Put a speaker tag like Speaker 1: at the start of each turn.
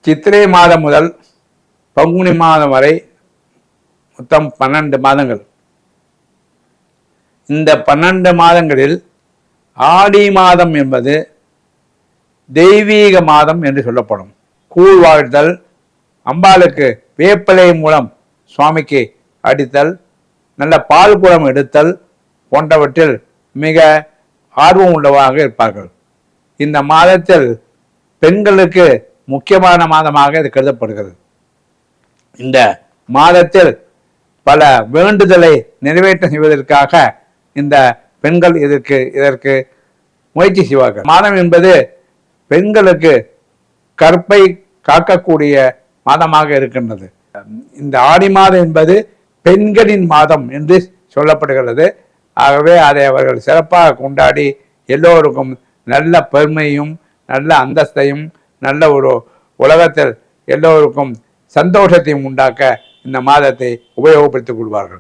Speaker 1: சித்திரை மாதம் முதல் பங்குனி மாதம் வரை மொத்தம் 12 மாதங்கள். இந்த 12 மாதங்களில் ஆடி மாதம் என்பது தெய்வீக மாதம் என்று சொல்லப்படும். கூழ் வாழ்த்தல், அம்பாளுக்கு வேப்பிலை மூலம் சுவாமிக்கு அடித்தல், நல்ல பால் குடம் எடுத்தல் போன்றவற்றில் மிக ஆர்வம் உள்ளவாக இருப்பார்கள். இந்த மாதத்தில் பெண்களுக்கு முக்கியமான மாதமாக இது கருதப்படுகிறது. இந்த மாதத்தில் பல வேண்டுதலை நிறைவேற்றம் செய்வதற்காக இந்த பெண்கள் இதற்கு முயற்சி செய்வார்கள். மாதம் என்பது பெண்களுக்கு கற்பை காக்கக்கூடிய மாதமாக இருக்கின்றது. இந்த ஆடி மாதம் என்பது பெண்களின் மாதம் என்று சொல்லப்படுகிறது. ஆகவே அதை அவர்கள் சிறப்பாக கொண்டாடி எல்லோருக்கும் நல்ல பெருமையும் நல்ல அந்தஸ்தையும் நல்ல ஒரு உலகத்தில் எல்லோருக்கும் சந்தோஷத்தையும் உண்டாக்க இந்த மாதத்தை உபயோகப்படுத்திக் கொள்வார்கள்.